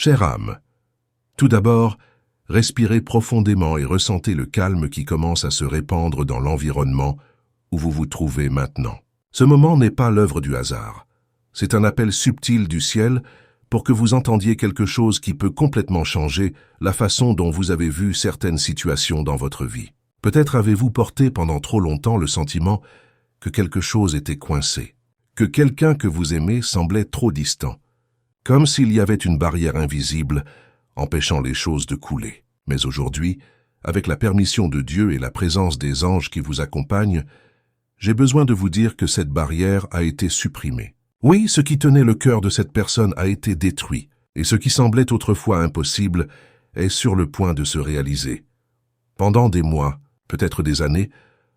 Chère âme, tout d'abord, respirez profondément et ressentez le calme qui commence à se répandre dans l'environnement où vous vous trouvez maintenant. Ce moment n'est pas l'œuvre du hasard. C'est un appel subtil du ciel pour que vous entendiez quelque chose qui peut complètement changer la façon dont vous avez vu certaines situations dans votre vie. Peut-être avez-vous porté pendant trop longtemps le sentiment que quelque chose était coincé, que quelqu'un que vous aimez semblait trop distant, comme s'il y avait une barrière invisible empêchant les choses de couler. Mais aujourd'hui, avec la permission de Dieu et la présence des anges qui vous accompagnent, j'ai besoin de vous dire que cette barrière a été supprimée. Oui, ce qui tenait le cœur de cette personne a été détruit, et ce qui semblait autrefois impossible est sur le point de se réaliser. Pendant des mois, peut-être des années,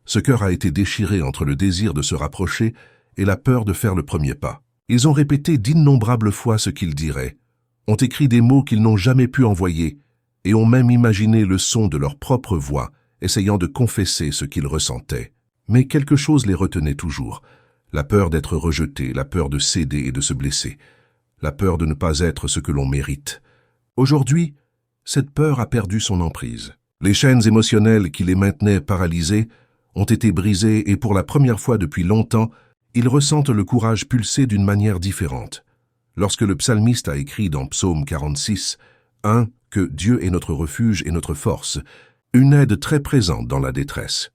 ce cœur a été déchiré entre le désir de se rapprocher et la peur de faire le premier pas. Ils ont répété d'innombrables fois ce qu'ils diraient, ont écrit des mots qu'ils n'ont jamais pu envoyer, et ont même imaginé le son de leur propre voix, essayant de confesser ce qu'ils ressentaient. Mais quelque chose les retenait toujours. La peur d'être rejeté, la peur de céder et de se blesser, la peur de ne pas être ce que l'on mérite. Aujourd'hui, cette peur a perdu son emprise. Les chaînes émotionnelles qui les maintenaient paralysés ont été brisées et pour la première fois depuis longtemps, ils ressentent le courage pulser d'une manière différente. Lorsque le psalmiste a écrit dans Psaume 46, 1, que Dieu est notre refuge et notre force, une aide très présente dans la détresse.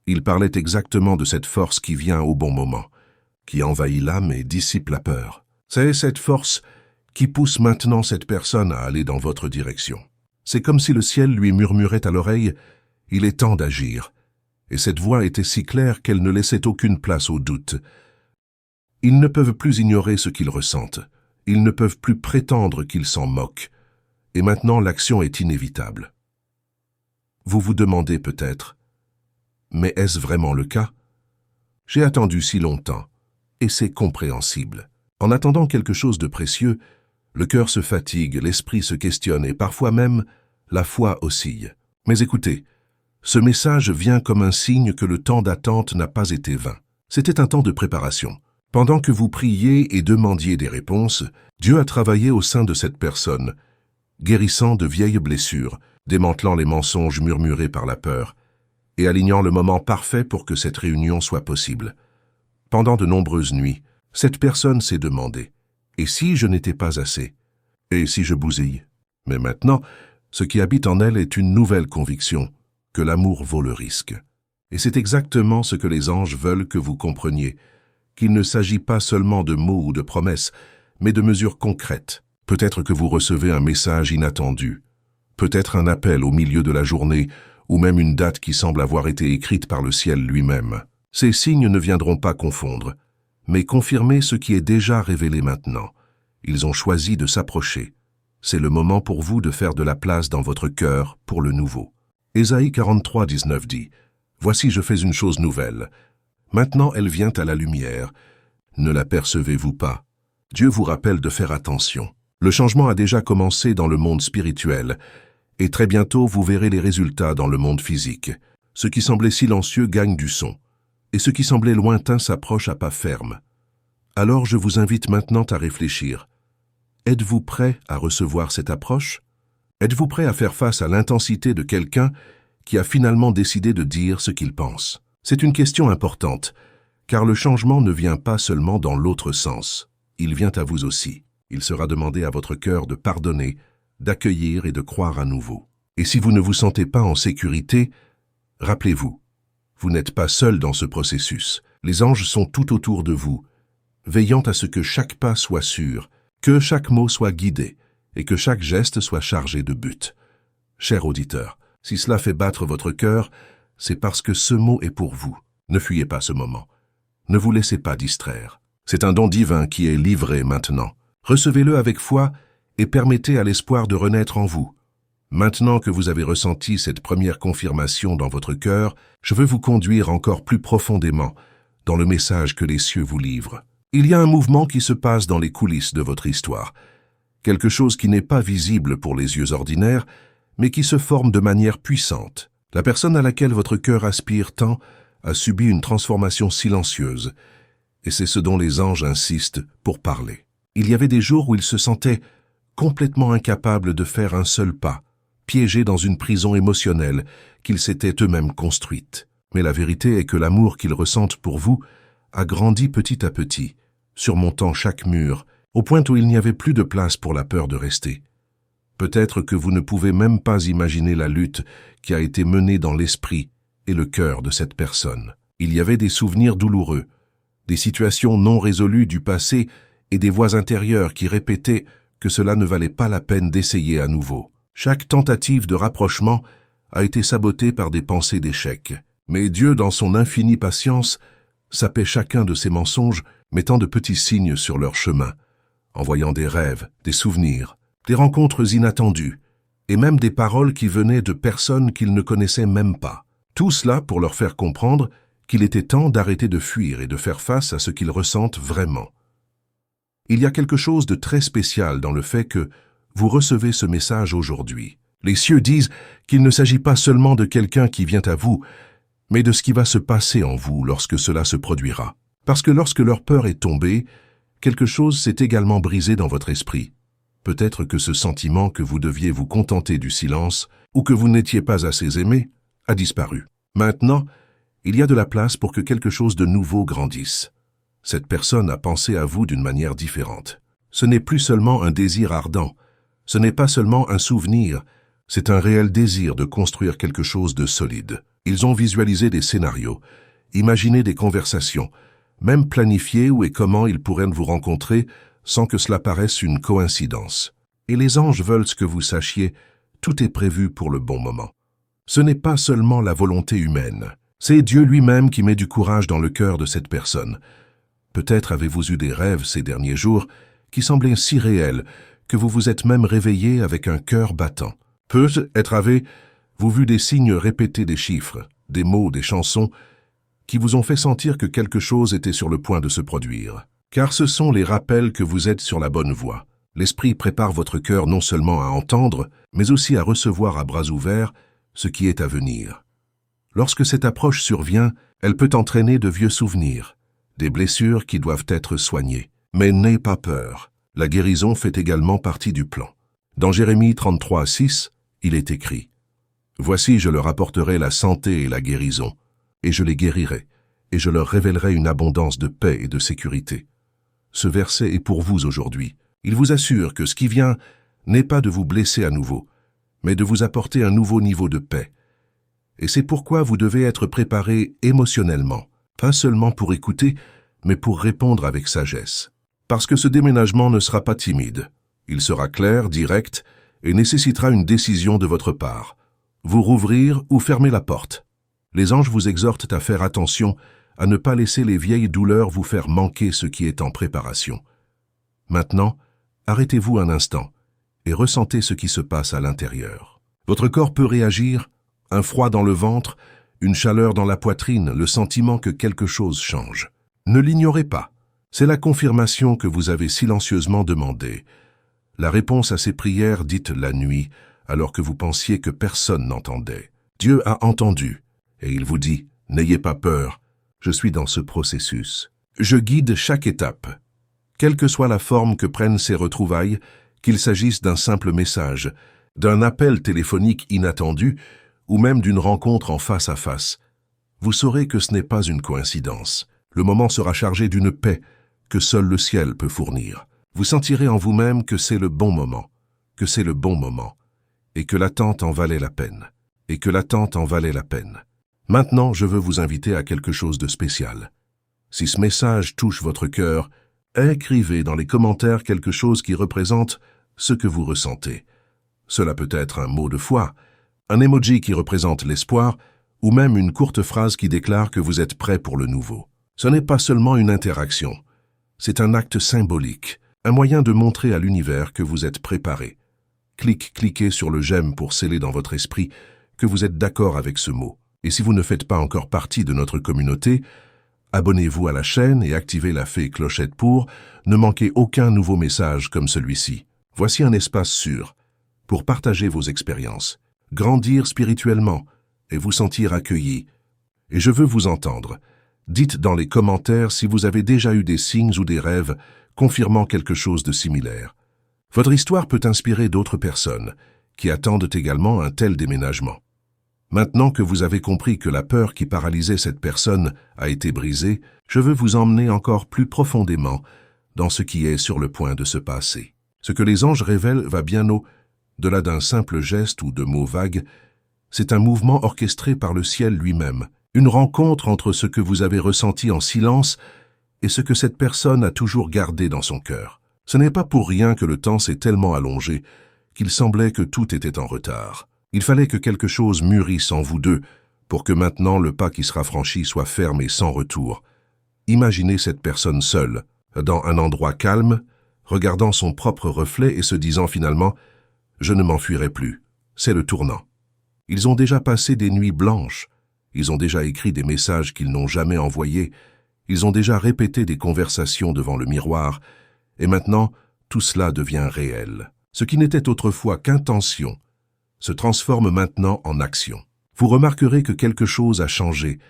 Il parlait exactement de cette force qui vient au bon moment, qui envahit l'âme et dissipe la peur. C'est cette force qui pousse maintenant cette personne à aller dans votre direction. C'est comme si le ciel lui murmurait à l'oreille « Il est temps d'agir ». Et cette voix était si claire qu'elle ne laissait aucune place au doute. Ils ne peuvent plus ignorer ce qu'ils ressentent. Ils ne peuvent plus prétendre qu'ils s'en moquent. Et maintenant, l'action est inévitable. Vous vous demandez peut-être, mais est-ce vraiment le cas? J'ai attendu si longtemps, et c'est compréhensible. En attendant quelque chose de précieux, le cœur se fatigue, l'esprit se questionne et parfois même la foi oscille. Mais écoutez, ce message vient comme un signe que le temps d'attente n'a pas été vain. C'était un temps de préparation. Pendant que vous priiez et demandiez des réponses, Dieu a travaillé au sein de cette personne, guérissant de vieilles blessures, démantelant les mensonges murmurés par la peur, et alignant le moment parfait pour que cette réunion soit possible. Pendant de nombreuses nuits, cette personne s'est demandé « Et si je n'étais pas assez? Et si je bousille ?» Mais maintenant, ce qui habite en elle est une nouvelle conviction, que l'amour vaut le risque. Et c'est exactement ce que les anges veulent que vous compreniez, qu'il ne s'agit pas seulement de mots ou de promesses, mais de mesures concrètes. Peut-être que vous recevez un message inattendu, peut-être un appel au milieu de la journée, ou même une date qui semble avoir été écrite par le ciel lui-même. Ces signes ne viendront pas confondre, mais confirmer ce qui est déjà révélé maintenant. Ils ont choisi de s'approcher. C'est le moment pour vous de faire de la place dans votre cœur pour le nouveau. Ésaïe 43, 19 dit « Voici je fais une chose nouvelle. Maintenant elle vient à la lumière. Ne la percevez-vous pas ?» Dieu vous rappelle de faire attention. Le changement a déjà commencé dans le monde spirituel, et très bientôt vous verrez les résultats dans le monde physique. Ce qui semblait silencieux gagne du son, et ce qui semblait lointain s'approche à pas fermes. Alors je vous invite maintenant à réfléchir. Êtes-vous prêt à recevoir cette approche? Êtes-vous prêt à faire face à l'intensité de quelqu'un qui a finalement décidé de dire ce qu'il pense? C'est une question importante, car le changement ne vient pas seulement dans l'autre sens, il vient à vous aussi. Il sera demandé à votre cœur de pardonner, d'accueillir et de croire à nouveau. Et si vous ne vous sentez pas en sécurité, rappelez-vous, vous n'êtes pas seul dans ce processus. Les anges sont tout autour de vous, veillant à ce que chaque pas soit sûr, que chaque mot soit guidé et que chaque geste soit chargé de but. Cher auditeur, si cela fait battre votre cœur, c'est parce que ce mot est pour vous. Ne fuyez pas ce moment. Ne vous laissez pas distraire. C'est un don divin qui est livré maintenant. Recevez-le avec foi et permettez à l'espoir de renaître en vous. Maintenant que vous avez ressenti cette première confirmation dans votre cœur, je veux vous conduire encore plus profondément dans le message que les cieux vous livrent. Il y a un mouvement qui se passe dans les coulisses de votre histoire. Quelque chose qui n'est pas visible pour les yeux ordinaires, mais qui se forme de manière puissante. La personne à laquelle votre cœur aspire tant a subi une transformation silencieuse, et c'est ce dont les anges insistent pour parler. Il y avait des jours où il se sentait complètement incapables de faire un seul pas, piégés dans une prison émotionnelle qu'ils s'étaient eux-mêmes construite. Mais la vérité est que l'amour qu'ils ressentent pour vous a grandi petit à petit, surmontant chaque mur, au point où il n'y avait plus de place pour la peur de rester. Peut-être que vous ne pouvez même pas imaginer la lutte qui a été menée dans l'esprit et le cœur de cette personne. Il y avait des souvenirs douloureux, des situations non résolues du passé et des voix intérieures qui répétaient que cela ne valait pas la peine d'essayer à nouveau. Chaque tentative de rapprochement a été sabotée par des pensées d'échec. Mais Dieu, dans son infinie patience, sapait chacun de ces mensonges, mettant de petits signes sur leur chemin, envoyant des rêves, des souvenirs, des rencontres inattendues, et même des paroles qui venaient de personnes qu'ils ne connaissaient même pas. Tout cela pour leur faire comprendre qu'il était temps d'arrêter de fuir et de faire face à ce qu'ils ressentent vraiment. Il y a quelque chose de très spécial dans le fait que vous recevez ce message aujourd'hui. Les cieux disent qu'il ne s'agit pas seulement de quelqu'un qui vient à vous, mais de ce qui va se passer en vous lorsque cela se produira. Parce que lorsque leur peur est tombée, quelque chose s'est également brisé dans votre esprit. Peut-être que ce sentiment que vous deviez vous contenter du silence, ou que vous n'étiez pas assez aimé, a disparu. Maintenant, il y a de la place pour que quelque chose de nouveau grandisse. Cette personne a pensé à vous d'une manière différente. Ce n'est plus seulement un désir ardent, ce n'est pas seulement un souvenir, c'est un réel désir de construire quelque chose de solide. Ils ont visualisé des scénarios, imaginé des conversations, même planifié où et comment ils pourraient vous rencontrer sans que cela paraisse une coïncidence. Et les anges veulent que vous sachiez, tout est prévu pour le bon moment. Ce n'est pas seulement la volonté humaine, c'est Dieu lui-même qui met du courage dans le cœur de cette personne. Peut-être avez-vous eu des rêves ces derniers jours qui semblaient si réels que vous vous êtes même réveillé avec un cœur battant. Peut-être avez-vous vu des signes répétés, des chiffres, des mots, des chansons qui vous ont fait sentir que quelque chose était sur le point de se produire. Car ce sont les rappels que vous êtes sur la bonne voie. L'Esprit prépare votre cœur non seulement à entendre, mais aussi à recevoir à bras ouverts ce qui est à venir. Lorsque cette approche survient, elle peut entraîner de vieux souvenirs, des blessures qui doivent être soignées. Mais n'ayez pas peur, la guérison fait également partie du plan. Dans Jérémie 33:6, il est écrit « Voici, je leur apporterai la santé et la guérison, et je les guérirai, et je leur révélerai une abondance de paix et de sécurité. » Ce verset est pour vous aujourd'hui. Il vous assure que ce qui vient n'est pas de vous blesser à nouveau, mais de vous apporter un nouveau niveau de paix. Et c'est pourquoi vous devez être préparé émotionnellement, pas seulement pour écouter, mais pour répondre avec sagesse. Parce que ce déménagement ne sera pas timide. Il sera clair, direct, et nécessitera une décision de votre part. Vous rouvrir ou fermer la porte. Les anges vous exhortent à faire attention, à ne pas laisser les vieilles douleurs vous faire manquer ce qui est en préparation. Maintenant, arrêtez-vous un instant et ressentez ce qui se passe à l'intérieur. Votre corps peut réagir, un froid dans le ventre, une chaleur dans la poitrine, le sentiment que quelque chose change. Ne l'ignorez pas. C'est la confirmation que vous avez silencieusement demandée. La réponse à ces prières dites la nuit, alors que vous pensiez que personne n'entendait. Dieu a entendu, et il vous dit, « N'ayez pas peur, je suis dans ce processus. Je guide chaque étape. » Quelle que soit la forme que prennent ces retrouvailles, qu'il s'agisse d'un simple message, d'un appel téléphonique inattendu, ou même d'une rencontre en face à face, vous saurez que ce n'est pas une coïncidence. Le moment sera chargé d'une paix que seul le ciel peut fournir. Vous sentirez en vous-même que c'est le bon moment, que c'est le bon moment, et que l'attente en valait la peine, et que l'attente en valait la peine. Maintenant, je veux vous inviter à quelque chose de spécial. Si ce message touche votre cœur, écrivez dans les commentaires quelque chose qui représente ce que vous ressentez. Cela peut être un mot de foi, un emoji qui représente l'espoir, ou même une courte phrase qui déclare que vous êtes prêt pour le nouveau. Ce n'est pas seulement une interaction, c'est un acte symbolique, un moyen de montrer à l'univers que vous êtes préparé. Cliquez sur le j'aime pour sceller dans votre esprit que vous êtes d'accord avec ce mot. Et si vous ne faites pas encore partie de notre communauté, abonnez-vous à la chaîne et activez la fée clochette pour ne manquer aucun nouveau message comme celui-ci. Voici un espace sûr pour partager vos expériences, grandir spirituellement et vous sentir accueilli. Et je veux vous entendre. Dites dans les commentaires si vous avez déjà eu des signes ou des rêves confirmant quelque chose de similaire. Votre histoire peut inspirer d'autres personnes qui attendent également un tel déménagement. Maintenant que vous avez compris que la peur qui paralysait cette personne a été brisée, je veux vous emmener encore plus profondément dans ce qui est sur le point de se passer. Ce que les anges révèlent va bien au-delà d'un simple geste ou de mots vagues. C'est un mouvement orchestré par le ciel lui-même, une rencontre entre ce que vous avez ressenti en silence et ce que cette personne a toujours gardé dans son cœur. Ce n'est pas pour rien que le temps s'est tellement allongé qu'il semblait que tout était en retard. Il fallait que quelque chose mûrisse en vous deux pour que maintenant le pas qui sera franchi soit ferme et sans retour. Imaginez cette personne seule, dans un endroit calme, regardant son propre reflet et se disant finalement « Je ne m'enfuirai plus, c'est le tournant ». Ils ont déjà passé des nuits blanches, ils ont déjà écrit des messages qu'ils n'ont jamais envoyés, ils ont déjà répété des conversations devant le miroir, et maintenant tout cela devient réel. Ce qui n'était autrefois qu'intention se transforme maintenant en action. Vous remarquerez que quelque chose a changé,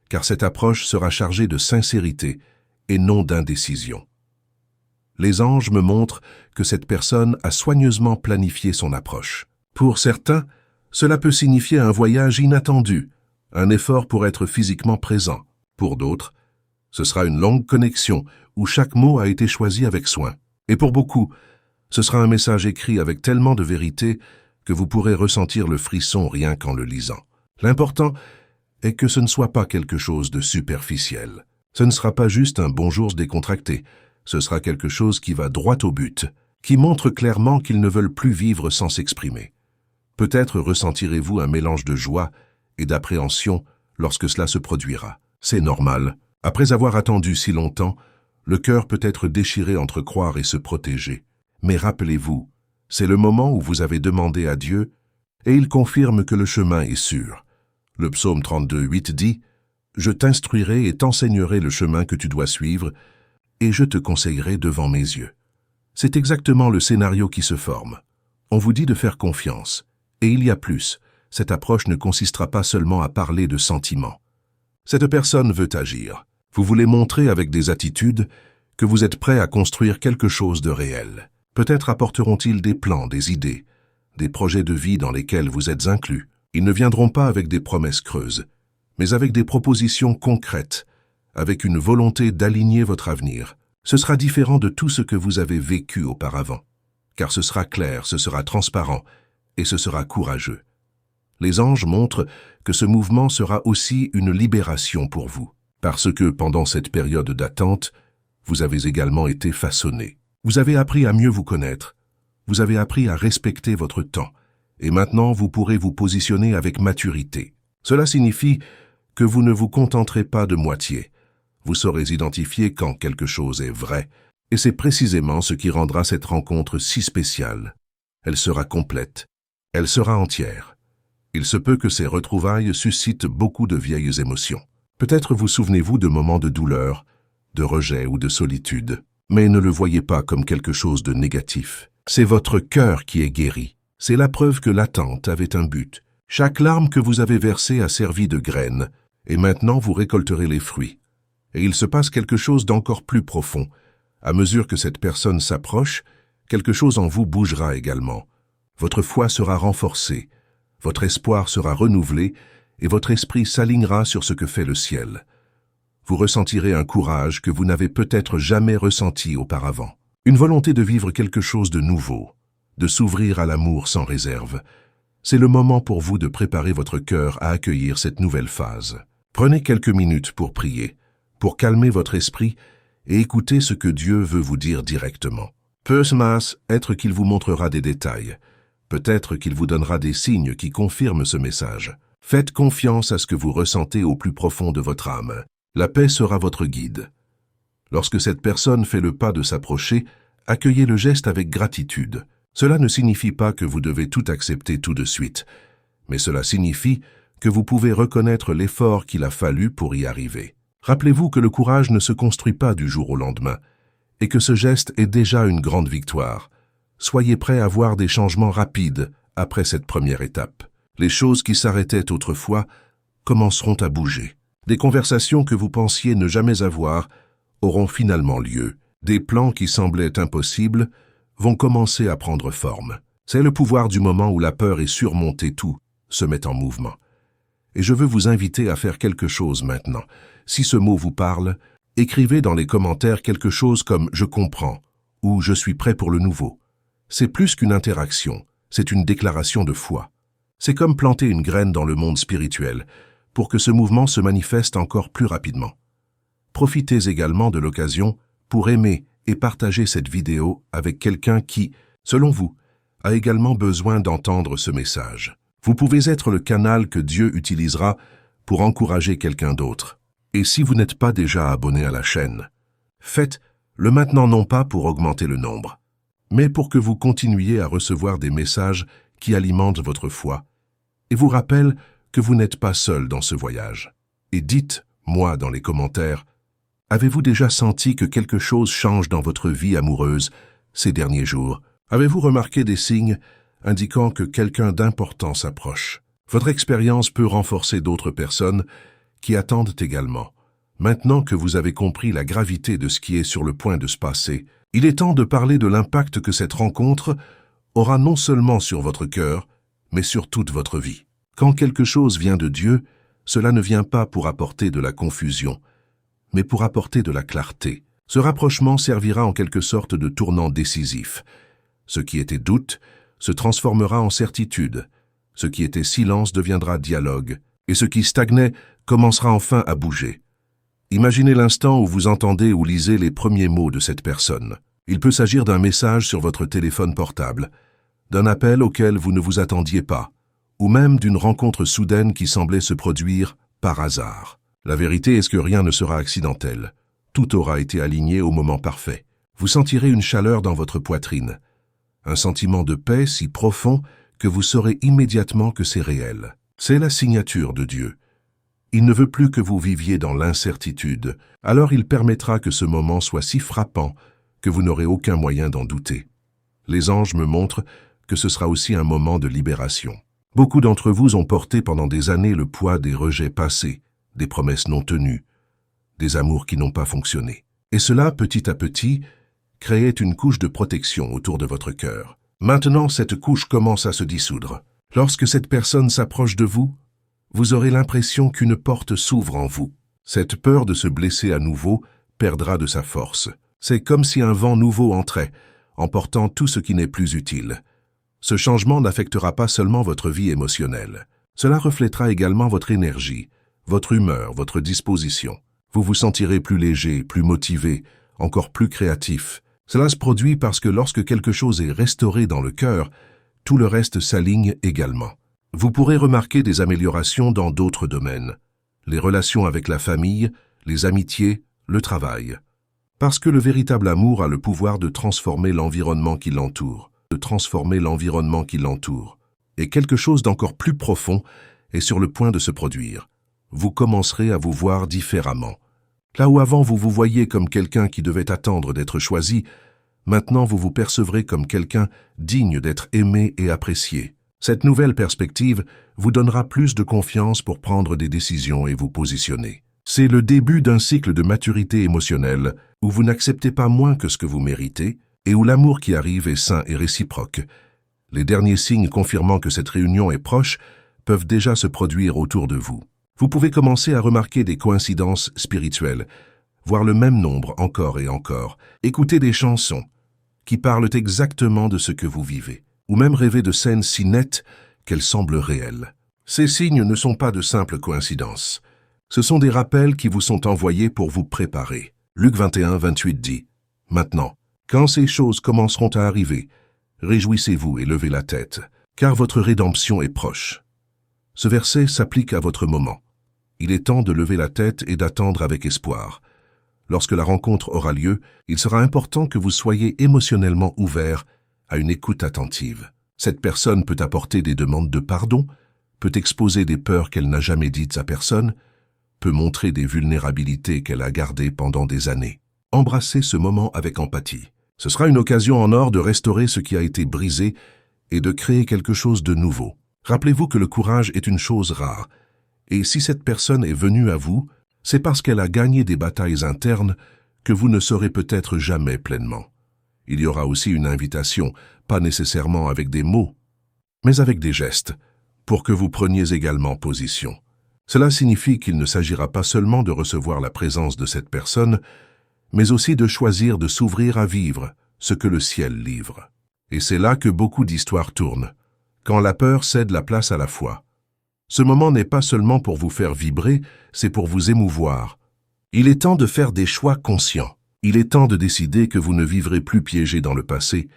car cette approche sera chargée de sincérité et non d'indécision. Les anges me montrent que cette personne a soigneusement planifié son approche. Pour certains, cela peut signifier un voyage inattendu, un effort pour être physiquement présent. Pour d'autres, ce sera une longue connexion où chaque mot a été choisi avec soin. Et pour beaucoup, ce sera un message écrit avec tellement de vérité que vous pourrez ressentir le frisson rien qu'en le lisant. L'important est que ce ne soit pas quelque chose de superficiel. Ce ne sera pas juste un bonjour décontracté, ce sera quelque chose qui va droit au but, qui montre clairement qu'ils ne veulent plus vivre sans s'exprimer. Peut-être ressentirez-vous un mélange de joie et d'appréhension lorsque cela se produira. C'est normal. Après avoir attendu si longtemps, le cœur peut être déchiré entre croire et se protéger. Mais rappelez-vous, c'est le moment où vous avez demandé à Dieu et il confirme que le chemin est sûr. Le psaume 32, 8 dit « Je t'instruirai et t'enseignerai le chemin que tu dois suivre et je te conseillerai devant mes yeux. » C'est exactement le scénario qui se forme. On vous dit de faire confiance. Et il y a plus. Cette approche ne consistera pas seulement à parler de sentiments. Cette personne veut agir. Vous voulez montrer avec des attitudes que vous êtes prêt à construire quelque chose de réel. Peut-être apporteront-ils des plans, des idées, des projets de vie dans lesquels vous êtes inclus. Ils ne viendront pas avec des promesses creuses, mais avec des propositions concrètes, avec une volonté d'aligner votre avenir. Ce sera différent de tout ce que vous avez vécu auparavant, car ce sera clair, ce sera transparent et ce sera courageux. Les anges montrent que ce mouvement sera aussi une libération pour vous, parce que pendant cette période d'attente, vous avez également été façonné. Vous avez appris à mieux vous connaître, vous avez appris à respecter votre temps, et maintenant vous pourrez vous positionner avec maturité. Cela signifie que vous ne vous contenterez pas de moitié. Vous saurez identifier quand quelque chose est vrai, et c'est précisément ce qui rendra cette rencontre si spéciale. Elle sera complète, elle sera entière. Il se peut que ces retrouvailles suscitent beaucoup de vieilles émotions. Peut-être vous souvenez-vous de moments de douleur, de rejet ou de solitude. Mais ne le voyez pas comme quelque chose de négatif. C'est votre cœur qui est guéri. C'est la preuve que l'attente avait un but. Chaque larme que vous avez versée a servi de graine, et maintenant vous récolterez les fruits. Et il se passe quelque chose d'encore plus profond. À mesure que cette personne s'approche, quelque chose en vous bougera également. Votre foi sera renforcée, votre espoir sera renouvelé, et votre esprit s'alignera sur ce que fait le ciel. Vous ressentirez un courage que vous n'avez peut-être jamais ressenti auparavant. Une volonté de vivre quelque chose de nouveau, de s'ouvrir à l'amour sans réserve. C'est le moment pour vous de préparer votre cœur à accueillir cette nouvelle phase. Prenez quelques minutes pour prier, pour calmer votre esprit et écouter ce que Dieu veut vous dire directement. Peut-être qu'il vous montrera des détails. Peut-être qu'il vous donnera des signes qui confirment ce message. Faites confiance à ce que vous ressentez au plus profond de votre âme. La paix sera votre guide. Lorsque cette personne fait le pas de s'approcher, accueillez le geste avec gratitude. Cela ne signifie pas que vous devez tout accepter tout de suite, mais cela signifie que vous pouvez reconnaître l'effort qu'il a fallu pour y arriver. Rappelez-vous que le courage ne se construit pas du jour au lendemain, et que ce geste est déjà une grande victoire. Soyez prêts à voir des changements rapides après cette première étape. Les choses qui s'arrêtaient autrefois commenceront à bouger. Des conversations que vous pensiez ne jamais avoir auront finalement lieu. Des plans qui semblaient impossibles vont commencer à prendre forme. C'est le pouvoir du moment où la peur est surmontée, tout se met en mouvement. Et je veux vous inviter à faire quelque chose maintenant. Si ce mot vous parle, écrivez dans les commentaires quelque chose comme « je comprends » ou « je suis prêt pour le nouveau ». C'est plus qu'une interaction, c'est une déclaration de foi. C'est comme planter une graine dans le monde spirituel pour que ce mouvement se manifeste encore plus rapidement. Profitez également de l'occasion pour aimer et partager cette vidéo avec quelqu'un qui, selon vous, a également besoin d'entendre ce message. Vous pouvez être le canal que Dieu utilisera pour encourager quelqu'un d'autre. Et si vous n'êtes pas déjà abonné à la chaîne, faites-le maintenant non pas pour augmenter le nombre, mais pour que vous continuiez à recevoir des messages qui alimentent votre foi et vous rappellent que vous n'êtes pas seul dans ce voyage. Et dites-moi dans les commentaires, avez-vous déjà senti que quelque chose change dans votre vie amoureuse ces derniers jours? Avez-vous remarqué des signes indiquant que quelqu'un d'important s'approche? Votre expérience peut renforcer d'autres personnes qui attendent également. Maintenant que vous avez compris la gravité de ce qui est sur le point de se passer, il est temps de parler de l'impact que cette rencontre aura non seulement sur votre cœur, mais sur toute votre vie. Quand quelque chose vient de Dieu, cela ne vient pas pour apporter de la confusion, mais pour apporter de la clarté. Ce rapprochement servira en quelque sorte de tournant décisif. Ce qui était doute se transformera en certitude, ce qui était silence deviendra dialogue, et ce qui stagnait commencera enfin à bouger. Imaginez l'instant où vous entendez ou lisez les premiers mots de cette personne. Il peut s'agir d'un message sur votre téléphone portable, d'un appel auquel vous ne vous attendiez pas, ou même d'une rencontre soudaine qui semblait se produire par hasard. La vérité est que rien ne sera accidentel. Tout aura été aligné au moment parfait. Vous sentirez une chaleur dans votre poitrine, un sentiment de paix si profond que vous saurez immédiatement que c'est réel. C'est la signature de Dieu. Il ne veut plus que vous viviez dans l'incertitude, alors il permettra que ce moment soit si frappant que vous n'aurez aucun moyen d'en douter. Les anges me montrent que ce sera aussi un moment de libération. Beaucoup d'entre vous ont porté pendant des années le poids des rejets passés, des promesses non tenues, des amours qui n'ont pas fonctionné. Et cela, petit à petit, créait une couche de protection autour de votre cœur. Maintenant, cette couche commence à se dissoudre. Lorsque cette personne s'approche de vous, vous aurez l'impression qu'une porte s'ouvre en vous. Cette peur de se blesser à nouveau perdra de sa force. C'est comme si un vent nouveau entrait, emportant tout ce qui n'est plus utile. Ce changement n'affectera pas seulement votre vie émotionnelle. Cela reflètera également votre énergie, votre humeur, votre disposition. Vous vous sentirez plus léger, plus motivé, encore plus créatif. Cela se produit parce que lorsque quelque chose est restauré dans le cœur, tout le reste s'aligne également. Vous pourrez remarquer des améliorations dans d'autres domaines. Les relations avec la famille, les amitiés, le travail. Parce que le véritable amour a le pouvoir de transformer l'environnement qui l'entoure. Et quelque chose d'encore plus profond est sur le point de se produire. Vous commencerez à vous voir différemment. Là où avant vous vous voyiez comme quelqu'un qui devait attendre d'être choisi, maintenant vous vous percevrez comme quelqu'un digne d'être aimé et apprécié. Cette nouvelle perspective vous donnera plus de confiance pour prendre des décisions et vous positionner. C'est le début d'un cycle de maturité émotionnelle où vous n'acceptez pas moins que ce que vous méritez et où l'amour qui arrive est sain et réciproque. Les derniers signes confirmant que cette réunion est proche peuvent déjà se produire autour de vous. Vous pouvez commencer à remarquer des coïncidences spirituelles, voir le même nombre encore et encore, écouter des chansons qui parlent exactement de ce que vous vivez, ou même rêver de scènes si nettes qu'elles semblent réelles. Ces signes ne sont pas de simples coïncidences. Ce sont des rappels qui vous sont envoyés pour vous préparer. Luc 21, 28 dit « Maintenant, quand ces choses commenceront à arriver, réjouissez-vous et levez la tête, car votre rédemption est proche. » Ce verset s'applique à votre moment. Il est temps de lever la tête et d'attendre avec espoir. Lorsque la rencontre aura lieu, il sera important que vous soyez émotionnellement ouvert à une écoute attentive. Cette personne peut apporter des demandes de pardon, peut exposer des peurs qu'elle n'a jamais dites à personne, peut montrer des vulnérabilités qu'elle a gardées pendant des années. Embrassez ce moment avec empathie. Ce sera une occasion en or de restaurer ce qui a été brisé et de créer quelque chose de nouveau. Rappelez-vous que le courage est une chose rare, et si cette personne est venue à vous, c'est parce qu'elle a gagné des batailles internes que vous ne saurez peut-être jamais pleinement. Il y aura aussi une invitation, pas nécessairement avec des mots, mais avec des gestes, pour que vous preniez également position. Cela signifie qu'il ne s'agira pas seulement de recevoir la présence de cette personne, mais aussi de choisir de s'ouvrir à vivre ce que le ciel livre. Et c'est là que beaucoup d'histoires tournent, quand la peur cède la place à la foi. Ce moment n'est pas seulement pour vous faire vibrer, c'est pour vous émouvoir. Il est temps de faire des choix conscients. Il est temps de décider que vous ne vivrez plus piégé dans le passé,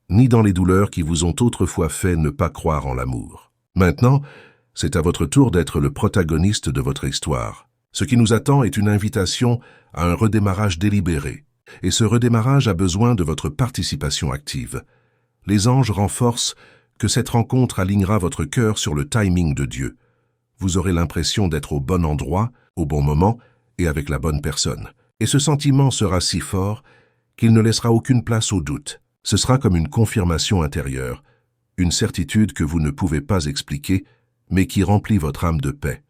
ni dans les douleurs qui vous ont autrefois fait ne pas croire en l'amour. Maintenant, c'est à votre tour d'être le protagoniste de votre histoire. Ce qui nous attend est une invitation à un redémarrage délibéré, et ce redémarrage a besoin de votre participation active. Les anges renforcent que cette rencontre alignera votre cœur sur le timing de Dieu. Vous aurez l'impression d'être au bon endroit, au bon moment et avec la bonne personne. Et ce sentiment sera si fort qu'il ne laissera aucune place au doute. Ce sera comme une confirmation intérieure, une certitude que vous ne pouvez pas expliquer, mais qui remplit votre âme de paix.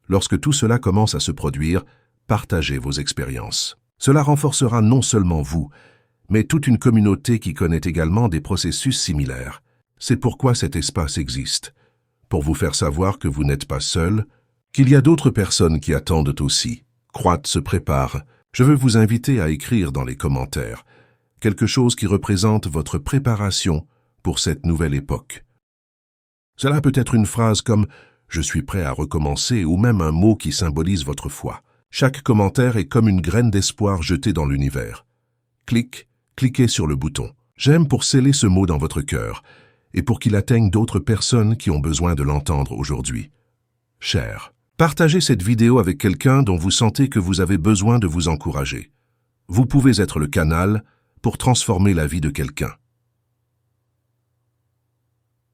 Lorsque tout cela commence à se produire, partagez vos expériences. Cela renforcera non seulement vous, mais toute une communauté qui connaît également des processus similaires. C'est pourquoi cet espace existe, pour vous faire savoir que vous n'êtes pas seul, qu'il y a d'autres personnes qui attendent aussi. Croate se prépare. Je veux vous inviter à écrire dans les commentaires quelque chose qui représente votre préparation pour cette nouvelle époque. Cela peut être une phrase comme « Je suis prêt à recommencer » ou même un mot qui symbolise votre foi. Chaque commentaire est comme une graine d'espoir jetée dans l'univers. Cliquez sur le bouton « J'aime » pour sceller ce mot dans votre cœur et pour qu'il atteigne d'autres personnes qui ont besoin de l'entendre aujourd'hui. Cher, partagez cette vidéo avec quelqu'un dont vous sentez que vous avez besoin de vous encourager. Vous pouvez être le canal pour transformer la vie de quelqu'un.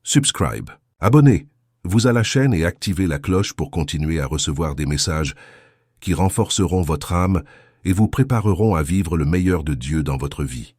Subscribe. Abonnez-vous à la chaîne et activez la cloche pour continuer à recevoir des messages qui renforceront votre âme et vous prépareront à vivre le meilleur de Dieu dans votre vie.